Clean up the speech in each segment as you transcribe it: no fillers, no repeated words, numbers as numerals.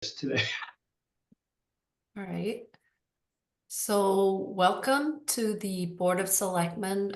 today. All right. So welcome to the Board of Selectmen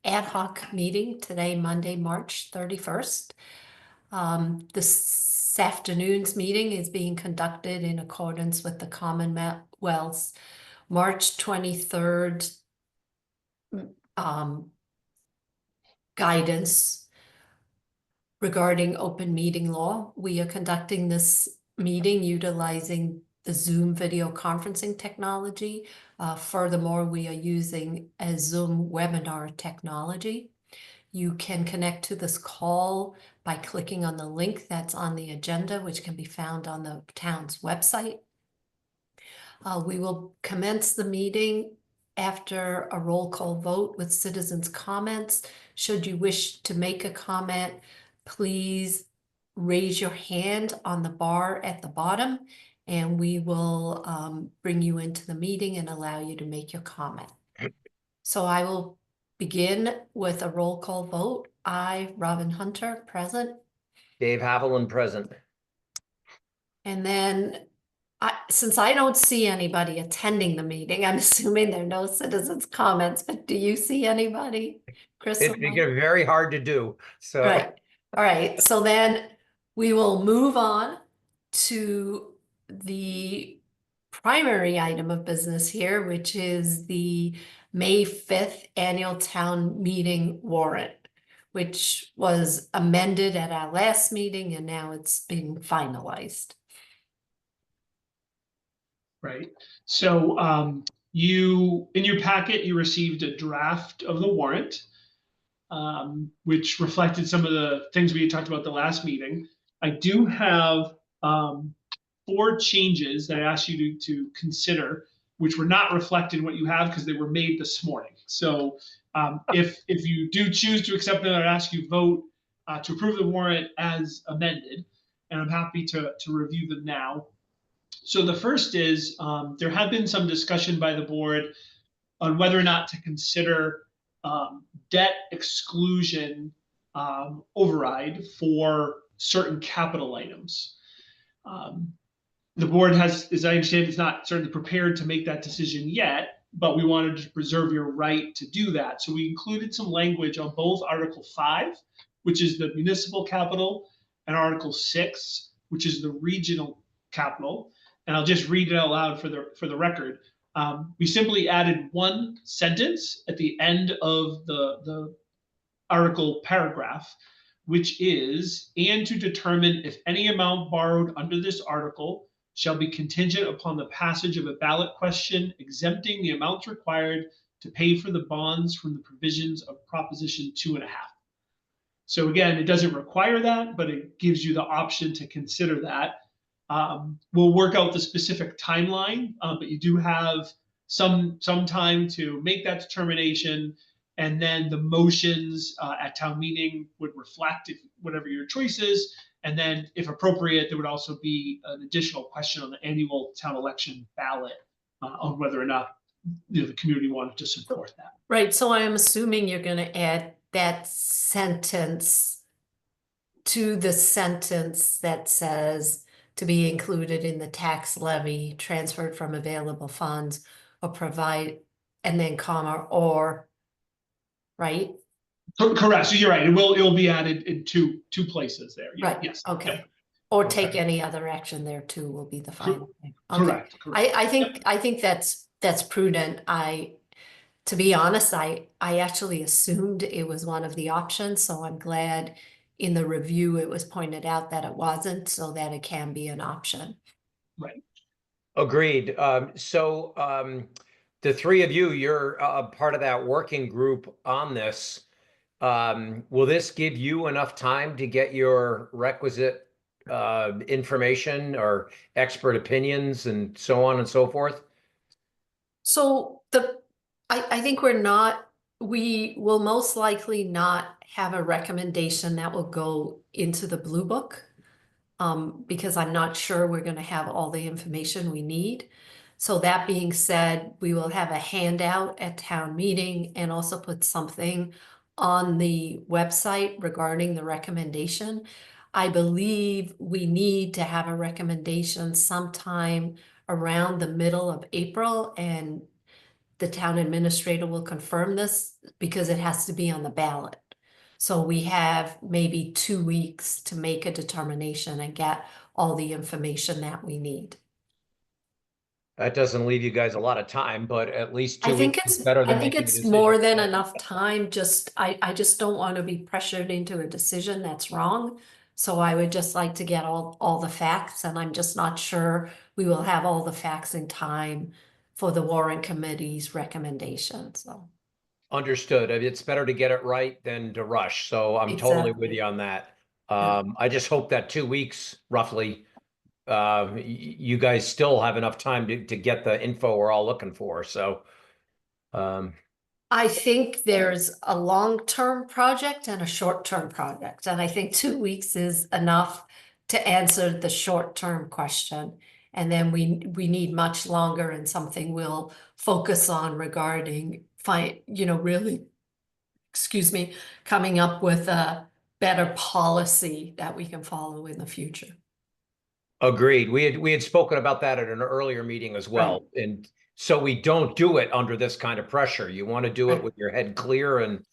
ad hoc meeting today, Monday, March 31st. This afternoon's meeting is being conducted in accordance with the Commonwealth's March 23rd guidance regarding open meeting law. We are conducting this meeting utilizing the Zoom video conferencing technology. Furthermore, we are using a Zoom webinar technology. You can connect to this call by clicking on the link that's on the agenda, which can be found on the town's website. We will commence the meeting after a roll call vote with citizens' comments. Should you wish to make a comment, please raise your hand on the bar at the bottom, and we will bring you into the meeting and allow you to make your comment. So I will begin with a roll call vote. I, Robin Hunter, present. Dave Haviland, present. And then since I don't see anybody attending the meeting, I'm assuming there are no citizens' comments, but do you see anybody, Chris? It's very hard to do. So Right. All right. So then we will move on to the primary item of business here, which is the May 5th annual town meeting warrant, which was amended at our last meeting and now it's being finalized. Right. So in your packet, you received a draft of the warrant, which reflected some of the things we had talked about the last meeting. I do have 4 changes that I asked you to consider, which were not reflected in what you have because they were made this morning. So if you do choose to accept them, I'd ask you vote to approve the warrant as amended, and I'm happy to review them now. So the first is there had been some discussion by the board on whether or not to consider debt exclusion override for certain capital items. The board has, as I understand, is not certainly prepared to make that decision yet, but we wanted to preserve your right to do that. So we included some language on both Article 5, which is the municipal capital, and Article 6, which is the regional capital. And I'll just read it out loud for the record. We simply added one sentence at the end of the article paragraph, which is, and to determine if any amount borrowed under this article shall be contingent upon the passage of a ballot question exempting the amounts required to pay for the bonds from the provisions of Proposition 2.5. So again, it doesn't require that, but it gives you the option to consider that. We'll work out the specific timeline, but you do have some time to make that determination, and then the motions at town meeting would reflect whatever your choice is, and then if appropriate, there would also be an additional question on the annual town election ballot on whether or not the community wanted to support that. Right, so I am assuming you're going to add that sentence to the sentence that says to be included in the tax levy transferred from available funds or provide, and then comma, or, right? Correct. So you're right. It'll be added in two places there. Yeah, Right. yes. Okay. Yep. Or Okay. take any other action there too will be the final thing. Okay. Correct. I think Yep. I think that's prudent. To be honest, I actually assumed it was one of the options, so I'm glad in the review it was pointed out that it wasn't, so that it can be an option. Right. Agreed. The three of you, you're part of that working group on this. Will this give you enough time to get your requisite information or expert opinions and so on and so forth? So I think we will most likely not have a recommendation that will go into the Blue Book, because I'm not sure we're going to have all the information we need. So that being said, we will have a handout at town meeting and also put something on the website regarding the recommendation. I believe we need to have a recommendation sometime around the middle of April, and the town administrator will confirm this because it has to be on the ballot. So we have maybe 2 weeks to make a determination and get all the information that we need. That doesn't leave you guys a lot of time, but at least I 2 weeks think is better than I think making a it's decision. more than enough time. I just don't want to be pressured into a decision that's wrong. So I would just like to get all the facts, and I'm just not sure we will have all the facts in time for the warrant committee's recommendation, so. Understood. I mean, it's better to get it right than to rush. So I'm totally with Exactly. you on that. Yeah. I just hope that 2 weeks roughly, you guys still have enough time to get the info we're all looking for. So, I think there's a long-term project and a short-term project, and I think 2 weeks is enough to answer the short-term question. And then we need much longer and something we'll focus on regarding really, excuse me, coming up with a better policy that we can follow in the future. agreed. We had spoken about that at an earlier meeting as well. And so we don't do it under this kind of pressure. You want to do it Right. with your head clear and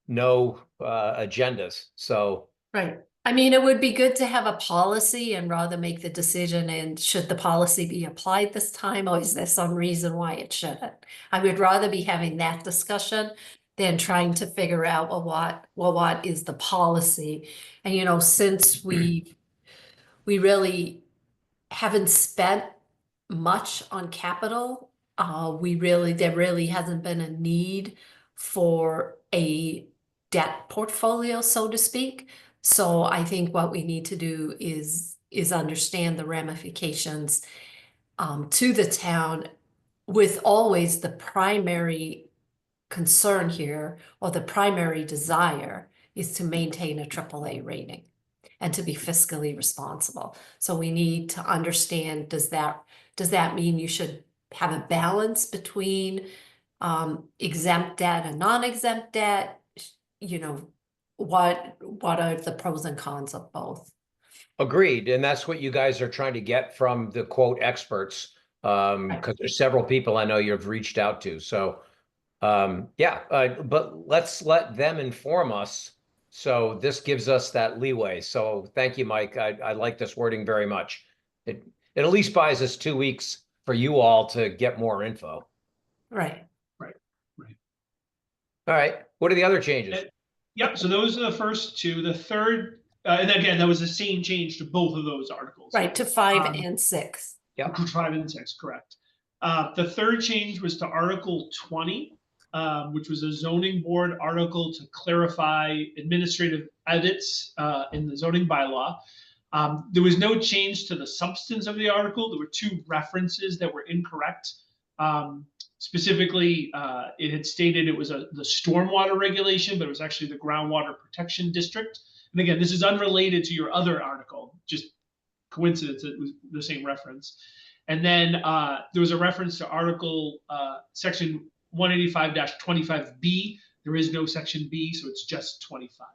no agendas. So Right. I mean, it would be good to have a policy and rather make the decision, and should the policy be applied this time, or is there some reason why it shouldn't? I would rather be having that discussion than trying to figure out, what is the policy? And since we really haven't spent much on capital, there really hasn't been a need for a debt portfolio, so to speak. So I think what we need to do is understand the ramifications to the town, with always the primary concern here, or the primary desire, is to maintain a AAA rating and to be fiscally responsible. So we need to understand, does that mean you should have a balance between exempt debt and non-exempt debt? What are the pros and cons of both? agreed. And that's what you guys are trying to get from the quote experts. Because there's several people I know you've reached out to. So but let's let them inform us. So this gives us that leeway. So thank you, Mike. I like this wording very much. It at least buys us 2 weeks for you all to get more info. Right. All right. What are the other changes? Yep, so those are the first two. The third, and again, that was the same change to both of those articles. Right, to 5 and 6. Yep. 5 and 6, correct. The third change was to Article 20, which was a zoning board article to clarify administrative edits in the zoning bylaw. There was no change to the substance of the article. There were 2 references that were incorrect. Specifically, it had stated it was the stormwater regulation, but it was actually the groundwater protection district. And again, this is unrelated to your other article, just coincidence it was the same reference. And then there was a reference to Article Section 185-25B. There is no Section B, so it's just 25.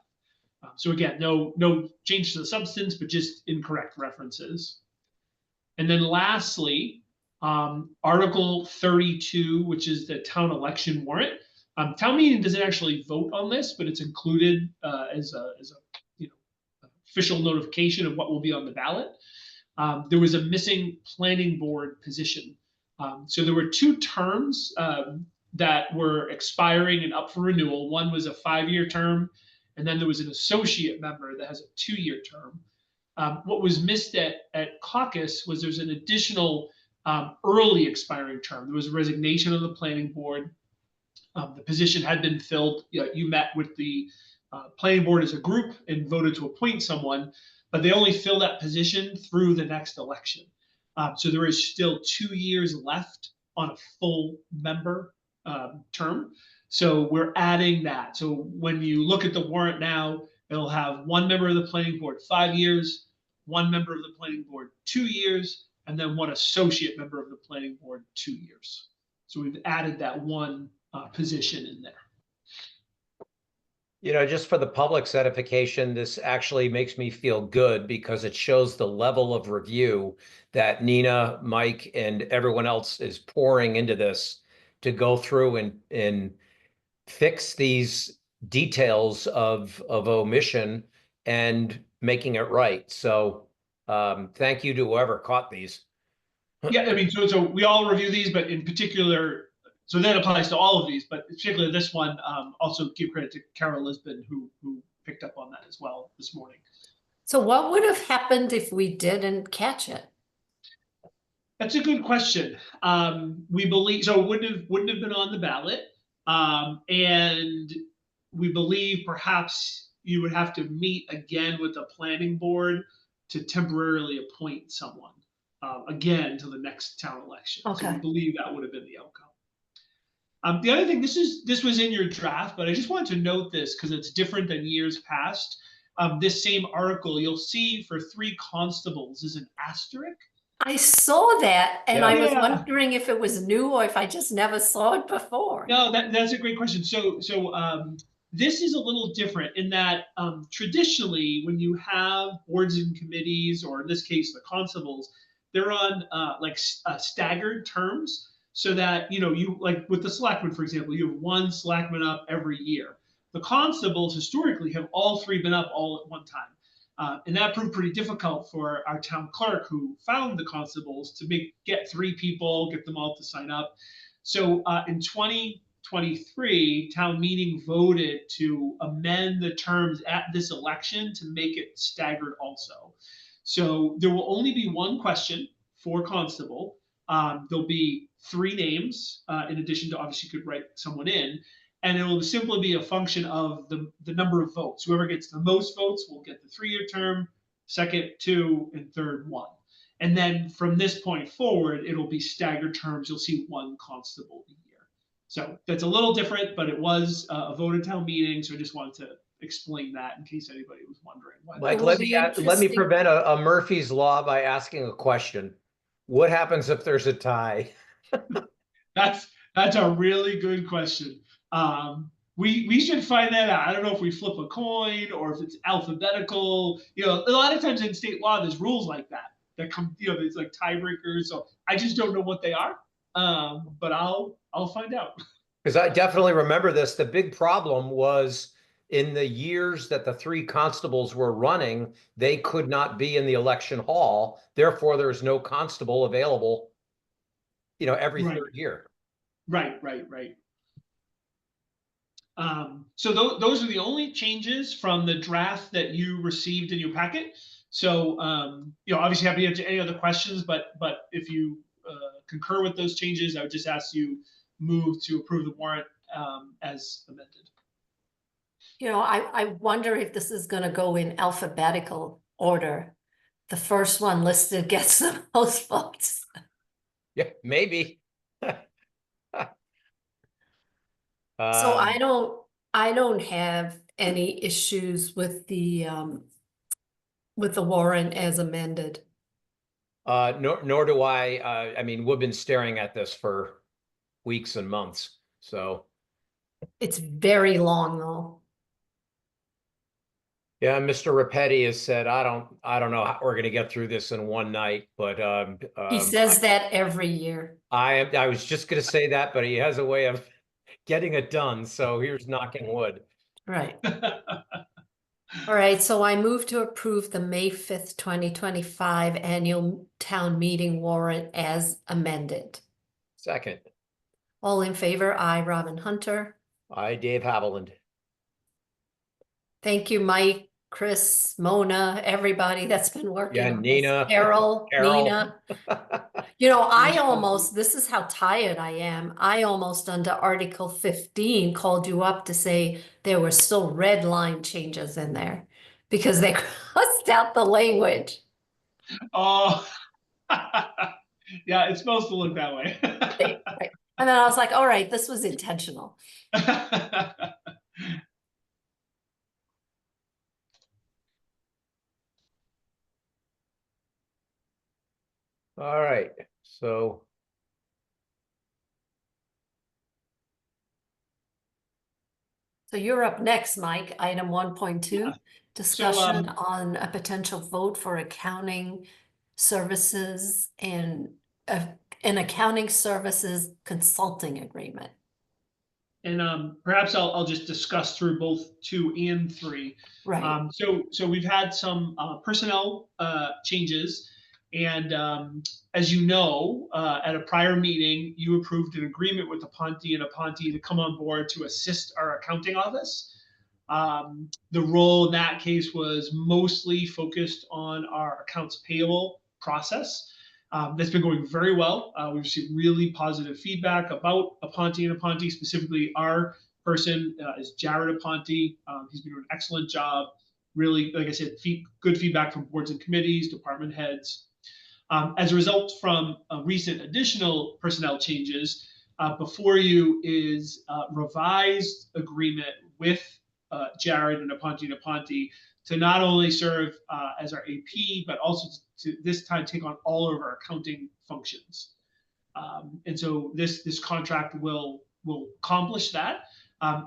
So again, no change to the substance, but just incorrect references. And then lastly, Article 32, which is the town election warrant. Town meeting doesn't actually vote on this, but it's included as a official notification of what will be on the ballot. There was a missing planning board position. So there were 2 terms that were expiring and up for renewal. One was a 5-year term, and then there was an associate member that has a 2-year term. What was missed at caucus was there's an additional early expiring term. There was a resignation of the planning board. The position had been filled. You met with the planning board as a group and voted to appoint someone, but they only fill that position through the next election. So there is still 2 years left on a full member term. So we're adding that. So when you look at the warrant now, it'll have 1 member of the planning board 5 years, 1 member of the planning board 2 years, and then 1 associate member of the planning board 2 years. So we've added that 1 position in there. Just for the public's edification, this actually makes me feel good because it shows the level of review that Nina, Mike, and everyone else is pouring into this to go through and fix these details of omission and making it right. So thank you to whoever caught these. Yeah, I mean, so we all review these, but in particular, so that applies to all of these, but particularly this one. Also, give credit to Carol Lisbon who picked up on that as well this morning. So what would have happened if we didn't catch it? That's a good question. We believe so. It wouldn't have been on the ballot, and we believe perhaps you would have to meet again with the planning board to temporarily appoint someone again to the next town election. So we Okay. believe that would have been the outcome. The other thing, this was in your draft, but I just wanted to note this because it's different than years past. This same article, you'll see for 3 constables is an asterisk. I saw that and Yeah. I was Yeah. wondering if it was new or if I just never saw it before. No, that's a great question. So this is a little different in that traditionally, when you have boards and committees, or in this case, the constables, they're on staggered terms, so that you like with the selectmen, for example, you have one selectman up every year. The constables historically have all 3 been up all at one time. And that proved pretty difficult for our town clerk who found the constables to get 3 people, get them all to sign up. So in 2023, town meeting voted to amend the terms at this election to make it staggered also. So there will only be 1 question for constable. There'll be 3 names in addition to, obviously you could write someone in, and it will simply be a function of the number of votes. Whoever gets the most votes will get the 3-year term, second 2, and third 1. And then from this point forward, it'll be staggered terms. You'll see 1 constable a year. So that's a little different, but it was a vote at town meeting. So I just wanted to explain that in case anybody was wondering. Like, It will let be me interesting. prevent a Murphy's Law by asking a question. What happens if there's a tie? That's a really good question. We should find that out. I don't know if we flip a coin or if it's alphabetical. A lot of times in state law, there's rules like that come. There's like tiebreakers. So I just don't know what they are. But I'll find out. Because I definitely remember this. The big problem was in the years that the 3 constables were running, they could not be in the election hall. Therefore, there's no constable available, every Right. 3rd year. Right. So those are the only changes from the draft that you received in your packet. So obviously happy to answer any other questions, but if you concur with those changes, I would just ask you move to approve the warrant as amended. I wonder if this is going to go in alphabetical order. The first one listed gets the most votes. Yeah, maybe. So I don't have any issues with the warrant as amended. Nor do I. I mean, we've been staring at this for weeks and months. So It's very long though. yeah, Mr. Rapetti has said, I don't know how we're going to get through this in one night, but He says that every year. I was just going to say that, but he has a way of getting it done. So here's knocking wood. Right. All right, so I move to approve the May 5th, 2025 annual town meeting warrant as amended. Second, All in favor, I, Robin Hunter. I, Dave Haviland. Thank you, Mike, Chris, Mona, everybody that's been working Yeah, on Nina, this. Carol, Carol. Nina. This is how tired I am. I almost under Article 15 called you up to say there were still red line changes in there because they crossed out the language. Oh, yeah, it's supposed to look that way. Right. And then I was like, all right, this was intentional. All right, so So you're up next, Mike. Item 1.2, Yeah. discussion on a potential vote for accounting services and an accounting services consulting agreement. And perhaps I'll just discuss through both 2 and 3. Right. So we've had some personnel changes, and as you know, at a prior meeting, you approved an agreement with Aponte and Aponte to come on board to assist our accounting office. The role in that case was mostly focused on our accounts payable process. That's been going very well. We've received really positive feedback about Aponte and Aponte. Specifically, our person is Jared Aponte. He's been doing an excellent job. Really, like I said, good feedback from boards and committees, department heads. As a result from recent additional personnel changes, before you is a revised agreement with Jared and Aponte to not only serve as our AP, but also to this time take on all of our accounting functions. And so this contract will accomplish that.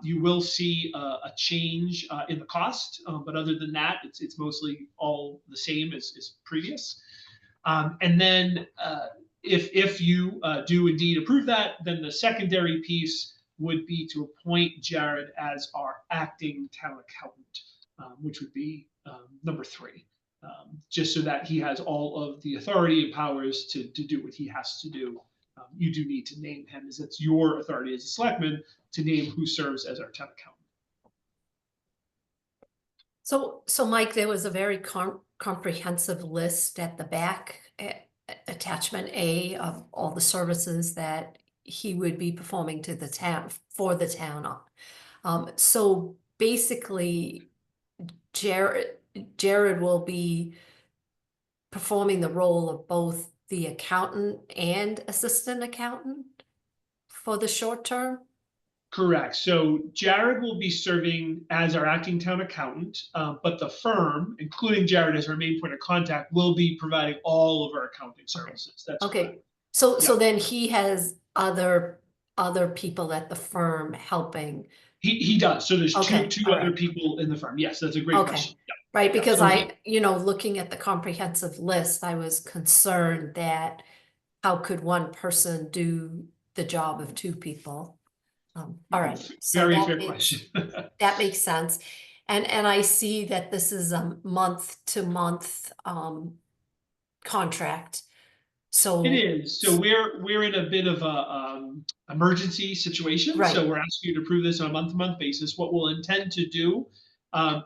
You will see a change in the cost, but other than that, it's mostly all the same as previous. And then if you do indeed approve that, then the secondary piece would be to appoint Jared as our acting town accountant, which would be number 3, just so that he has all of the authority and powers to do what he has to do. You do need to name him, as it's your authority as a selectman to name who serves as our town accountant. So Mike, there was a very comprehensive list at the back, attachment A, of all the services that he would be performing to the town, for the town. So basically, Jared will be performing the role of both the accountant and assistant accountant for the short term? Correct. So Jared will be serving as our acting town accountant, but the firm, including Jared as our main point of contact, will be providing all of our accounting services. That's Okay. correct. So Yeah. then he has other people at the firm helping. He does. So there's Okay, two all other right. people in the firm. Yes, that's a great Okay. question. Yeah. Right, Yeah, because so looking at the comprehensive list, I was concerned that how could one person do the job of 2 people? All right, so very that fair makes question. that makes sense. And I see that this is a month-to-month contract. So It is. So we're in a bit of a emergency situation. Right. So we're asking you to approve this on a month-to-month basis. What we'll intend to do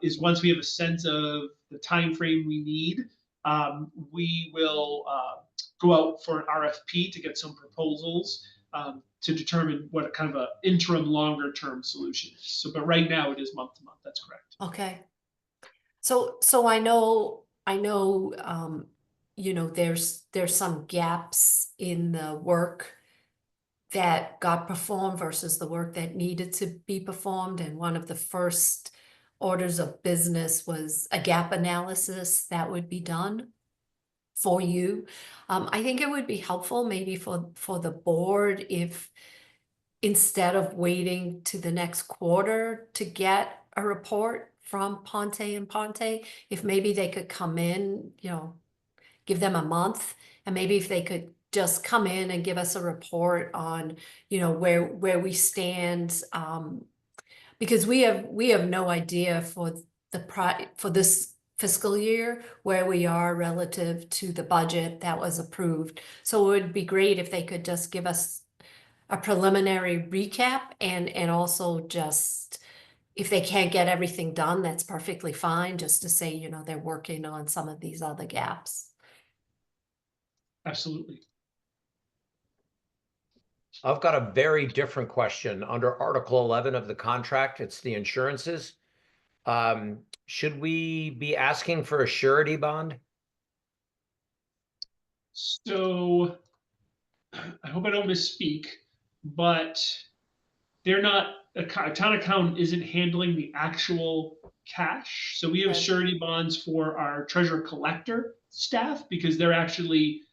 is once we have a sense of the time frame we need, we will go out for an RFP to get some proposals to determine what a kind of an interim longer term solution is. So, but right now it is month-to-month. That's correct. Okay. So I know, there's some gaps in the work that got performed versus the work that needed to be performed. And one of the first orders of business was a gap analysis that would be done for you. I think it would be helpful maybe for the board if, instead of waiting to the next quarter to get a report from Ponte and Ponte, if maybe they could come in, give them a month, and maybe if they could just come in and give us a report on, where we stand, because we have no idea for this fiscal year where we are relative to the budget that was approved. So it would be great if they could just give us a preliminary recap, and also just, if they can't get everything done, that's perfectly fine, just to say, they're working on some of these other gaps. Absolutely. I've got a very different question. Under Article 11 of the contract, it's the insurances. Should we be asking for a surety bond? So I hope I don't misspeak, but they're not, a town accountant isn't handling the actual cash. So we have Right. surety bonds for our treasurer collector staff because they're actually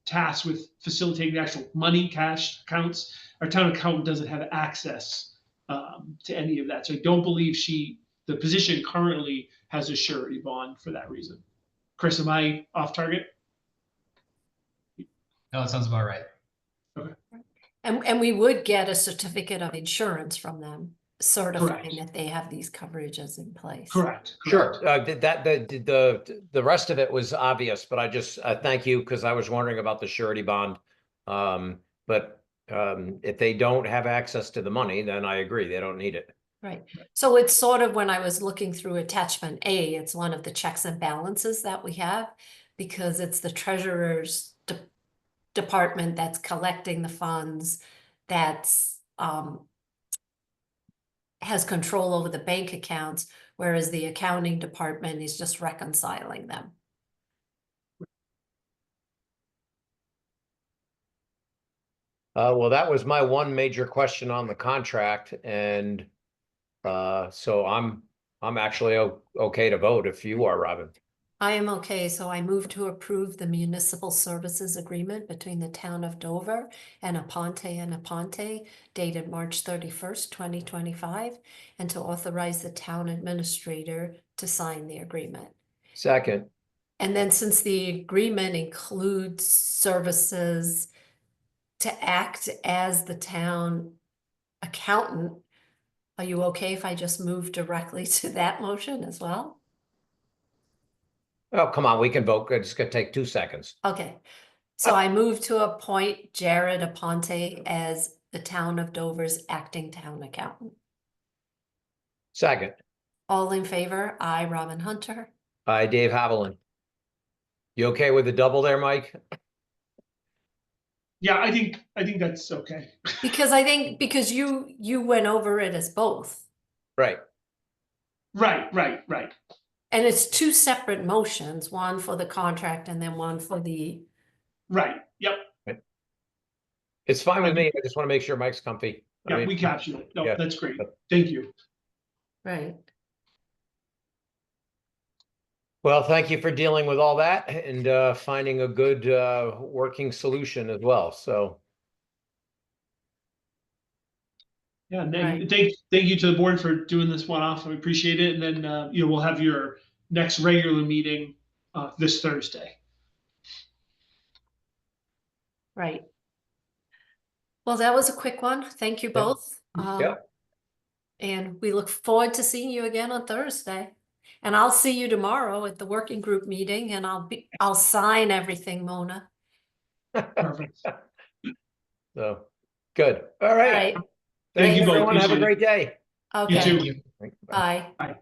tasked with facilitating the actual money cash accounts. Our town accountant doesn't have access to any of that. So I don't believe the position currently has a surety bond for that reason. Chris, am I off target? No, that sounds about right. And we would get a certificate of insurance from them certifying Correct. that they have these coverages in place. Correct. Sure. The rest of it was obvious, but I just thank you because I was wondering about the surety bond. But if they don't have access to the money, then I agree, they don't need it. Right. So it's sort of, when I was looking through attachment A, it's one of the checks and balances that we have, because it's the treasurer's department that's collecting the funds, that's has control over the bank accounts, whereas the accounting department is just reconciling them. Well, that was my one major question on the contract, and so I'm actually okay to vote if you are, Robin. I am okay, so I move to approve the municipal services agreement between the town of Dover and Aponte dated March 31st, 2025, and to authorize the town administrator to sign the agreement. Second. And then, since the agreement includes services to act as the town accountant, are you okay if I just move directly to that motion as well? Oh, come on, we can vote. It's gonna take 2 seconds. Okay, so I move to appoint Jared Aponte as the town of Dover's acting town accountant. Second. All in favor? I, Robin Hunter. Hi, Dave Haviland. You okay with the double there, Mike? Yeah, I think that's okay. Because I think, because you went over it as both. Right. Right. And it's two separate motions, one for the contract and then one for the, Right. Yep. It's fine with me. I just want to make sure Mike's comfy. I Yeah, mean, we captured it. No, yeah. that's great. Thank you. right. well, thank you for dealing with all that and finding a good working solution as well. So Yeah, and then Right. thank you to the board for doing this one off. I appreciate it. And then we'll have your next regular meeting this Thursday. Right. Well, that was a quick one. Thank you both. yeah. And we look forward to seeing you again on Thursday. And I'll see you tomorrow at the working group meeting, and I'll sign everything, Mona. Perfect. So good. All All right. right. Thank you, you both. everyone. Have a Appreciate great day. Okay. You too. Bye. Bye.